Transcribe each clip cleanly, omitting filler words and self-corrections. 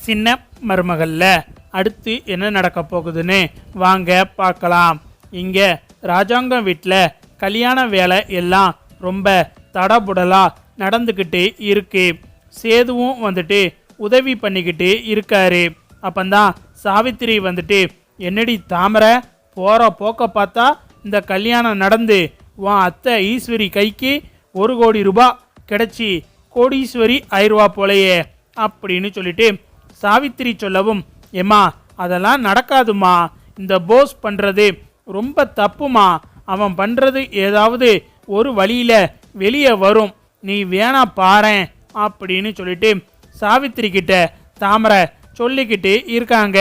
சின்ன மருமகள்ல அடுத்து என்ன நடக்க போகுதுன்னு வாங்க பார்க்கலாம். இங்க ராஜாங்கம் வீட்டில் கல்யாண வேலை எல்லாம் ரொம்ப தடபுடலா நடந்துக்கிட்டு இருக்கு. சேதுவும் வந்துட்டு உதவி பண்ணிக்கிட்டு இருக்காரு. அப்பந்தான் சாவித்திரி வந்துட்டு, என்னடி தாமரை, போற போக்க பார்த்தா இந்த கல்யாணம் நடந்து உன் அத்தை ஈஸ்வரி கைக்கு 1 கோடி ரூபாய் கிடைச்சி கோடீஸ்வரி ஆயிரவா போலையே அப்படின்னு சொல்லிட்டு சாவித்திரி சொல்லவும், ஏம்மா அதெல்லாம் நடக்காதுமா, இந்த போஸ் பண்ணுறது ரொம்ப தப்புமா, அவன் பண்ணுறது ஏதாவது ஒரு வழியில் வெளியே வரும், நீ வேணா பாரேன் அப்படின்னு சொல்லிட்டு சாவித்திரி கிட்ட தாமரை சொல்லிக்கிட்டு இருக்காங்க.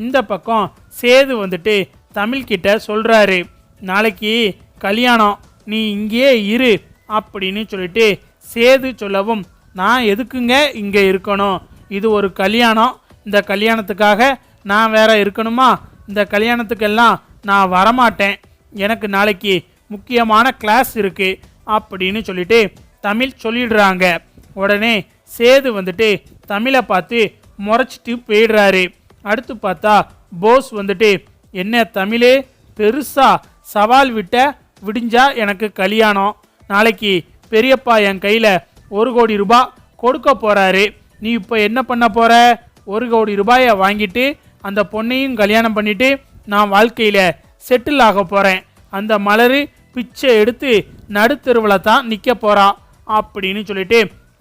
இந்த பக்கம் சேது வந்துட்டு தமிழ்கிட்ட சொல்கிறாரு, நாளைக்கு கல்யாணம், நீ இங்கேயே இரு அப்படின்னு சொல்லிட்டு சேது சொல்லவும், நான் எதுக்குங்க இங்கே இருக்கணும், இது ஒரு கல்யாணம், இந்த கல்யாணத்துக்காக நான் வேற இருக்கணுமா, இந்த கல்யாணத்துக்கெல்லாம் நான் வரமாட்டேன், எனக்கு நாளைக்கு முக்கியமான கிளாஸ் இருக்கு அப்படின்னு சொல்லிட்டு தமிழ் சொல்லிடுறாங்க. உடனே சேது வந்துட்டு தமிழை பார்த்து முறைச்சிட்டு போயிடுறாரு. அடுத்து பார்த்தா போஸ் வந்துட்டு, என்ன தமிழே, பெருசா சவால் விடிஞ்சா எனக்கு கல்யாணம், நாளைக்கு பெரியப்பா என் கையில் 1 கோடி ரூபாய் கொடுக்க போறாரு, நீ இப்போ என்ன பண்ண போற, 1 கோடி ரூபாயை வாங்கிட்டு அந்த பொண்ணையும் கல்யாணம் பண்ணிட்டு நான் வாழ்க்கையில் செட்டில் ஆக போகிறேன், அந்த மலரு பிச்சை எடுத்து நடுத்தெருவில் தான் நிற்க போகிறா அப்படின்னு சொல்லிட்டு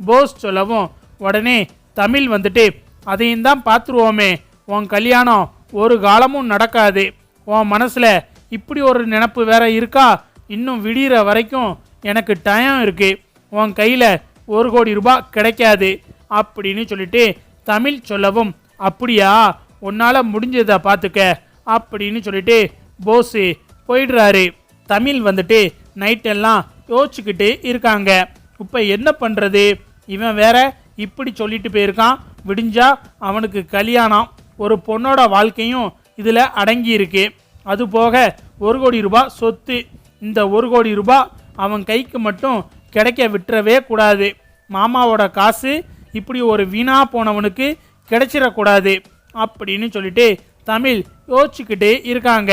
போஸ் சொல்லவும், உடனே தமிழ் வந்துட்டு, அதையும் தான் பார்த்துருவோமே, உன் கல்யாணம் ஒரு காலமும் நடக்காது, உன் மனசில் இப்படி ஒரு நினப்பு வேற இருக்கா, இன்னும் விடிகிற வரைக்கும் எனக்கு டைம் இருக்குது, உன் கையில் 1 கோடி ரூபாய் கிடைக்காது அப்படின்னு சொல்லிட்டு தமிழ் சொல்லவும், அப்படியா, உன்னால் முடிஞ்சதை பார்த்துக்க அப்படின்னு சொல்லிட்டு போஸு போயிடுறாரு. தமிழ் வந்துட்டு நைட்டெல்லாம் யோசிச்சுக்கிட்டு இருக்காங்க. இப்போ என்ன பண்ணுறது, இவன் வேற இப்படி சொல்லிட்டு போயிருக்கான், விடிஞ்சா அவனுக்கு கல்யாணம், ஒரு பொண்ணோட வாழ்க்கையும் இதில் அடங்கி இருக்கு, அது போக 1 கோடி ரூபாய் சொத்து, இந்த 1 கோடி ரூபாய் அவன் கைக்கு மட்டும் கிடைக்க விட்டுறவே கூடாது, மாமாவோட காசு இப்படி ஒரு வீணா போனவனுக்கு கிடைச்சிடக்கூடாது அப்படின்னு சொல்லிட்டு தமிழ் யோசிச்சுக்கிட்டு இருக்காங்க.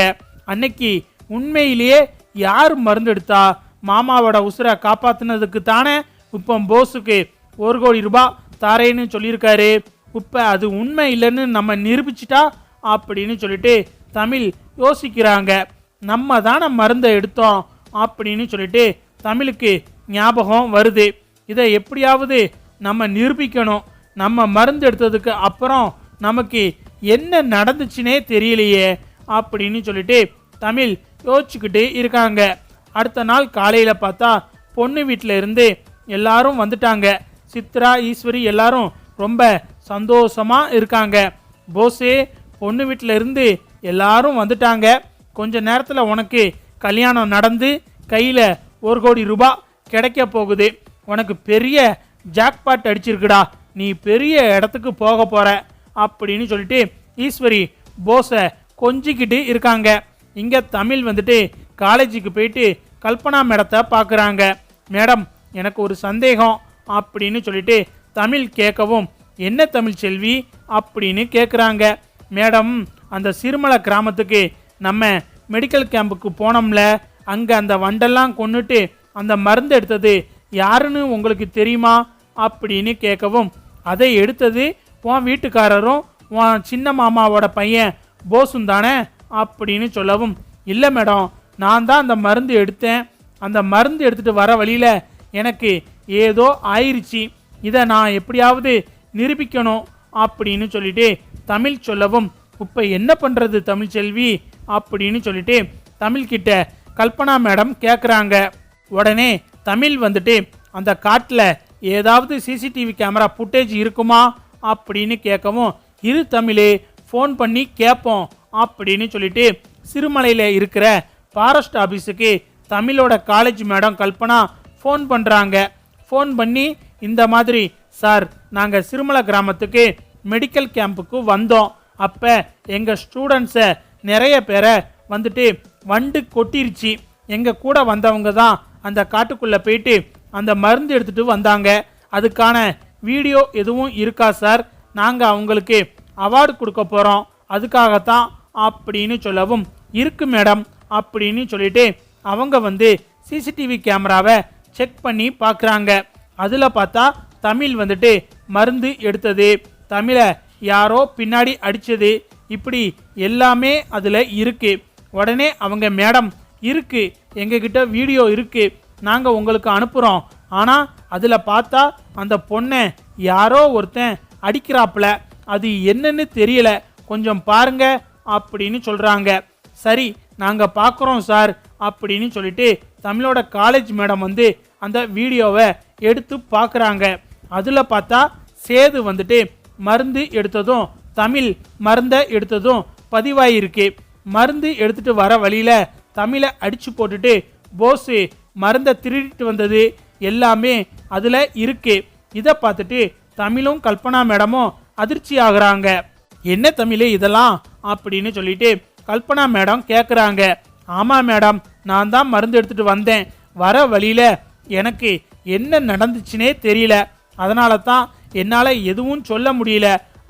அன்னைக்கு உண்மையிலேயே யார் மருந்து எடுத்தா மாமாவோட உசுரை காப்பாற்றினதுக்கு தானே இப்போ போஸுக்கு 1 கோடி ரூபாய் தாரேன்னு சொல்லியிருக்காரு, இப்போ அது உண்மை இல்லைன்னு நம்ம நிரூபிச்சிட்டா அப்படின்னு சொல்லிட்டு தமிழ் யோசிக்கிறாங்க. நம்ம தானே மருந்தை எடுத்தோம் அப்படின்னு சொல்லிட்டு தமிழுக்கு ஞாபகம் வருது, இதை எப்படியாவது நம்ம நிரூபிக்கணும், நம்ம மருந்து எடுத்ததுக்கு அப்புறம் நமக்கு என்ன நடந்துச்சுனே தெரியலையே அப்படின்னு சொல்லிட்டு தமிழ் யோசிச்சுக்கிட்டு இருக்காங்க. அடுத்த நாள் காலையில் பார்த்தா பொண்ணு வீட்டில் இருந்து எல்லாரும் வந்துட்டாங்க. சித்ரா, ஈஸ்வரி எல்லாரும் ரொம்ப சந்தோஷமாக இருக்காங்க. போஸே, பொண்ணு வீட்டில் இருந்து எல்லாரும் வந்துட்டாங்க, கொஞ்ச நேரத்தில் உனக்கு கல்யாணம் நடந்து கையில் 1 கோடி ரூபாய் கிடைக்க போகுது, உனக்கு பெரிய ஜாக்பாட் அடிச்சிருக்குடா, நீ பெரிய இடத்துக்கு போக போகிற அப்படின்னு சொல்லிட்டு ஈஸ்வரி போஸை கொஞ்சிக்கிட்டு இருக்காங்க. இங்கே தமிழ் வந்துட்டு காலேஜுக்கு போயிட்டு கல்பனா மேடத்தை பார்க்குறாங்க. மேடம், எனக்கு ஒரு சந்தேகம் அப்படின்னு சொல்லிட்டு தமிழ் கேட்கவும், என்ன தமிழ் செல்வி அப்படின்னு கேட்குறாங்க. மேடம், அந்த சிறுமலை கிராமத்துக்கு நம்ம மெடிக்கல் கேம்புக்கு போனோம்ல, அங்கே அந்த வண்டெல்லாம் கொன்னுட்டு அந்த மருந்து எடுத்தது யாருன்னு உங்களுக்கு தெரியுமா அப்படின்னு கேட்கவும், அதை எடுத்தது உன் வீட்டுக்காரரும் உன் சின்ன மாமாவோட பையன் போஸும் தானே அப்படின்னு சொல்லவும், இல்லை மேடம், நான் தான் அந்த மருந்து எடுத்தேன், அந்த மருந்து எடுத்துகிட்டு வர வழியில் எனக்கு ஏதோ ஆயிடுச்சு, இதை நான் எப்படியாவது நிரூபிக்கணும் அப்படின்னு சொல்லிட்டு தமிழ் சொல்லவும், இப்போ என்ன பண்ணுறது தமிழ்ச்செல்வி அப்படின்னு சொல்லிட்டு தமிழ்கிட்ட கல்பனா மேடம் கேட்குறாங்க. உடனே தமிழ் வந்துட்டு, அந்த காட்டில் ஏதாவது சிசிடிவி கேமரா ஃபுட்டேஜ் இருக்குமா அப்படின்னு கேட்கவும், இரு தமிழே, ஃபோன் பண்ணி கேட்போம் அப்படின்னு சொல்லிட்டு சிறுமலையில் இருக்கிற ஃபாரஸ்ட் ஆஃபீஸுக்கு தமிழோட காலேஜ் மேடம் கல்பனா ஃபோன் பண்ணுறாங்க. ஃபோன் பண்ணி, இந்த மாதிரி சார், நாங்கள் சிறுமலை கிராமத்துக்கு மெடிக்கல் கேம்புக்கு வந்தோம், அப்போ எங்கள் ஸ்டூடெண்ட்ஸை நிறைய பேரை வந்துட்டு வண்டு கொட்டிருச்சு, எங்கள் கூட வந்தவங்க தான் அந்த காட்டுக்குள்ளே போயிட்டு அந்த மருந்து எடுத்துகிட்டு வந்தாங்க, அதுக்கான வீடியோ எதுவும் இருக்கா சார், நாங்கள் அவங்களுக்கு அவார்டு கொடுக்க போகிறோம், அதுக்காகத்தான் அப்படின்னு சொல்லவும், இருக்கு மேடம் அப்படின்னு சொல்லிட்டு அவங்க வந்து சிசிடிவி கேமராவை செக் பண்ணி பார்க்குறாங்க. அதில் பார்த்தா தமிழ் வந்துட்டு மருந்து எடுத்தது, தமிழை யாரோ பின்னாடி அடித்தது, இப்படி எல்லாமே அதில் இருக்கு. உடனே அவங்க மேடம் இருக்கு, எங்ககிட்ட வீடியோ இருக்கு, நாங்கள் உங்களுக்கு அனுப்புகிறோம், ஆனால் அதில் பார்த்தா அந்த பொண்ணை யாரோ ஒருத்தன் அடிக்கிறாப்புல, அது என்னன்னு தெரியல, கொஞ்சம் பாருங்க அப்படின்னு சொல்கிறாங்க. சரி நாங்கள் பார்க்குறோம் சார் அப்படின்னு சொல்லிட்டு தமிழோட காலேஜ் மேடம் வந்து அந்த வீடியோவை எடுத்து பார்க்குறாங்க. அதில் பார்த்தா சேது வந்துட்டு மருந்து எடுத்ததும் தமிழ் மருந்தை எடுத்ததும் பதிவாயிருக்கு. மருந்து எடுத்துட்டு வர வழியில் தமிழை அடித்து போட்டுட்டு போஸு மருந்தை திருடிட்டு வந்தது எல்லாமே அதில் இருக்கு. இதை பார்த்துட்டு தமிழும் கல்பனா மேடமும் அதிர்ச்சி ஆகுறாங்க. என்ன தமிழ் இதெல்லாம் அப்படின்னு சொல்லிட்டு கல்பனா மேடம் கேட்குறாங்க. ஆமாம் மேடம், நான் தான் மருந்து எடுத்துட்டு வந்தேன், வர வழியில் எனக்கு என்ன நடந்துச்சுனே தெரியல, அதனால தான் என்னால் எதுவும் சொல்ல முடியல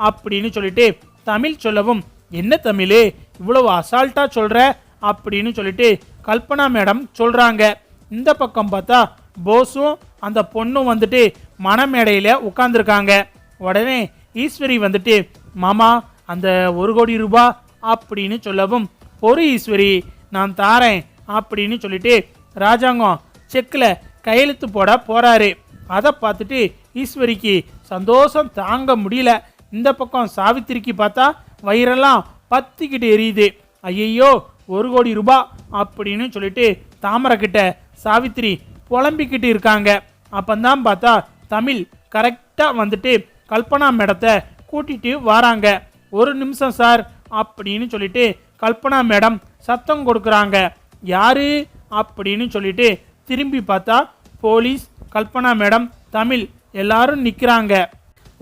அப்படின்னு சொல்லிட்டு தமிழ் சொல்லவும், என்ன தமிழ் இவ்வளவு அசால்ட்டாக சொல்கிற அப்படின்னு சொல்லிட்டு கல்பனா மேடம் சொல்கிறாங்க. இந்த பக்கம் பார்த்தா போஸும் அந்த பொண்ணும் வந்துட்டு மணமேடையில் உட்காந்துருக்காங்க. உடனே ஈஸ்வரி வந்துட்டு மாமா அந்த 1 கோடி ரூபாய் அப்படின்னு சொல்லவும், பொறு ஈஸ்வரி நான் தாரேன் அப்படின்னு சொல்லிட்டு ராஜாங்கம் செக்கில் கையெழுத்து போட போறாரு. அதை பார்த்துட்டு ஈஸ்வரிக்கு சந்தோஷம் தாங்க முடியல. இந்த பக்கம் சாவித்திரிக்கு பார்த்தா வயிறெல்லாம் பத்திக்கிட்டு எரியுது. ஐயையோ 1 கோடி ரூபாய் அப்படின்னு சொல்லிட்டு தாமரை கிட்ட சாவித்திரி புலம்பிக்கிட்டு இருக்காங்க. அப்பந்தான் பார்த்தா தமிழ் கரெக்டாக வந்துட்டு கல்பனா மேடத்தை கூட்டிட்டு வராங்க. 1 நிமிஷம் சார் அப்படின்னு சொல்லிட்டு கல்பனா மேடம் சத்தம் கொடுக்குறாங்க. யாரு அப்படின்னு சொல்லிட்டு திரும்பி பார்த்தா போலீஸ், கல்பனா மேடம், தமிழ் எல்லாரும் நிற்கிறாங்க.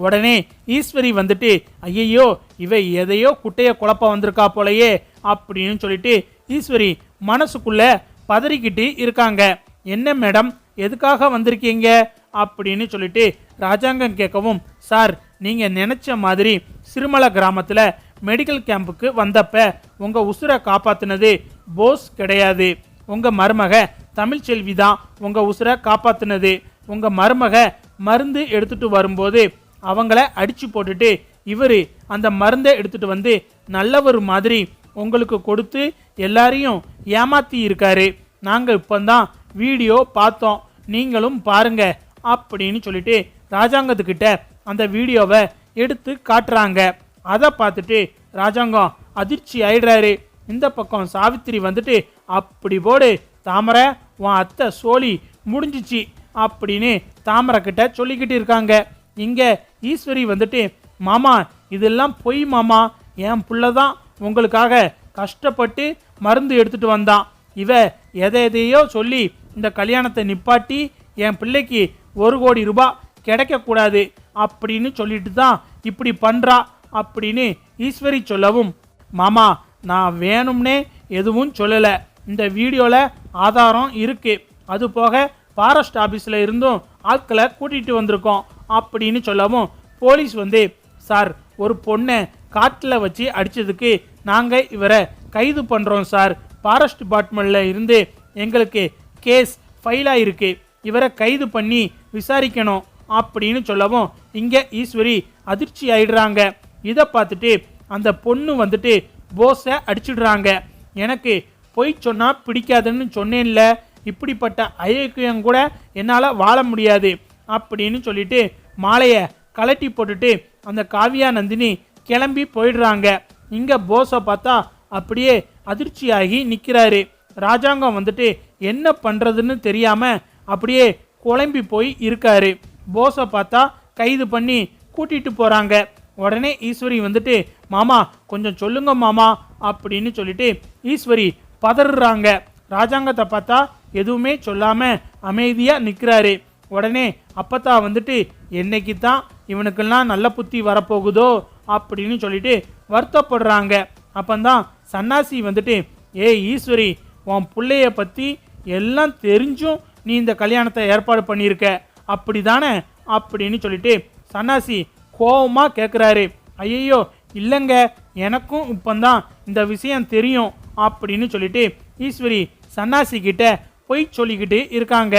உடனே ஈஸ்வரி வந்துட்டு ஐயையோ இவ எதையோ குட்டைய குழப்ப வந்திருக்கா போலையே அப்படின்னு சொல்லிட்டு ஈஸ்வரி மனசுக்குள்ள பதறிக்கிட்டு இருக்காங்க. என்ன மேடம் எதுக்காக வந்திருக்கீங்க அப்படின்னு சொல்லிட்டு ராஜாங்கம் கேட்கவும், சார் நீங்கள் நினச்ச மாதிரி சிறுமலை கிராமத்தில் மெடிக்கல் கேம்புக்கு வந்தப்ப உங்கள் உசுரை காப்பாற்றினது போஸ் கிடையாது, உங்கள் மருமக தமிழ்ச்செல்வி தான் உங்கள் உசுரை காப்பாற்றினது. உங்கள் மருமக மருந்து எடுத்துகிட்டு வரும்போது அவங்கள அடித்து போட்டுட்டு இவர் அந்த மருந்தை எடுத்துகிட்டு வந்து நல்லவர் மாதிரி உங்களுக்கு கொடுத்து எல்லாரையும் ஏமாற்றி இருக்காரு. நாங்கள் இப்போதான் வீடியோ பார்த்தோம், நீங்களும் பாருங்க அப்படின்னு சொல்லிட்டு ராஜாங்கத்துக்கிட்ட அந்த வீடியோவை எடுத்து காட்டுறாங்க. அதை பார்த்துட்டு ராஜாங்கம் அதிர்ச்சி ஆயிடுறாரு. இந்த பக்கம் சாவித்திரி வந்துட்டு அப்படி போடு தாமரை, உன் அத்தை சோழி முடிஞ்சிச்சு அப்படின்னு தாமரை கிட்ட சொல்லிக்கிட்டு இருக்காங்க. இங்கே ஈஸ்வரி வந்துட்டு மாமா இதெல்லாம் பொய் மாமா, என் புள்ள தான் உங்களுக்காக கஷ்டப்பட்டு மருந்து எடுத்துட்டு வந்தான், இவ எதையோ சொல்லி இந்த கல்யாணத்தை நிப்பாட்டி என் பிள்ளைக்கு 1 கோடி ரூபாய் கிடைக்கக்கூடாது அப்படின்னு சொல்லிட்டு தான் இப்படி பண்ணுறா அப்படின்னு ஈஸ்வரி சொல்லவும், மாமா நான் வேணும்னே எதுவும் சொல்லலை, இந்த வீடியோவில் ஆதாரம் இருக்குது, அது போக ஃபாரஸ்ட் ஆஃபீஸில் இருந்தும் ஆட்களை கூட்டிகிட்டு வந்திருக்கோம் அப்படின்னு சொல்லவும், போலீஸ் வந்து சார் ஒரு பொண்ணை காட்டில் வச்சு அடித்ததுக்கு நாங்கள் இவரை கைது பண்ணுறோம் சார், ஃபாரஸ்ட் டிபார்ட்மெண்ட்டில் இருந்து எங்களுக்கு கேஸ் ஃபைலாக இருக்கு, இவரை கைது பண்ணி விசாரிக்கணும் அப்படின்னு சொல்லவும் இங்கே ஈஸ்வரி அதிர்ச்சி ஆயிடுறாங்க. இதை பார்த்துட்டு அந்த பொண்ணு வந்துட்டு போஸை அடிச்சிடுறாங்க. எனக்கு பொய் சொன்னால் பிடிக்காதுன்னு சொன்னேன்ல, இப்படிப்பட்ட அயோக்கியம் கூட என்னால் வாழ முடியாது அப்படின்னு சொல்லிட்டு மாலையை கலட்டி போட்டுட்டு அந்த காவியா நந்தினி கிளம்பி போயிடுறாங்க. இங்கே போஸை பார்த்தா அப்படியே அதிர்ச்சியாகி நிற்கிறாரு. ராஜாங்கம் வந்துட்டு என்ன பண்ணுறதுன்னு தெரியாமல் அப்படியே குழம்பி போய் இருக்காரு. போஸை பார்த்தா கைது பண்ணி கூட்டிகிட்டு போகிறாங்க. உடனே ஈஸ்வரி வந்துட்டு மாமா கொஞ்சம் சொல்லுங்க மாமா அப்படின்னு சொல்லிட்டு ஈஸ்வரி பதறாங்க. ராஜாங்கத்தை பார்த்தா எதுவுமே சொல்லாமல் அமைதியாக நிற்கிறாரு. உடனே அப்பத்தா வந்துட்டு என்னைக்கு தான் இவனுக்கெல்லாம் நல்ல புத்தி வரப்போகுதோ அப்படின்னு சொல்லிட்டு வருத்தப்படுறாங்க. அப்பந்தான் சன்னாசி வந்துட்டு ஏய் ஈஸ்வரி, உன் பிள்ளைய பற்றி எல்லாம் தெரிஞ்சும் நீ இந்த கல்யாணத்தை ஏற்பாடு பண்ணியிருக்க அப்படி தானே அப்படின்னு சொல்லிட்டு சன்னாசி கோவமாக கேட்குறாரு. ஐயோ இல்லைங்க, எனக்கும் இப்போந்தான் இந்த விஷயம் தெரியும் அப்படின்னு சொல்லிட்டு ஈஸ்வரி சன்னாசி கிட்ட பொய் சொல்லிக்கிட்டு இருக்காங்க.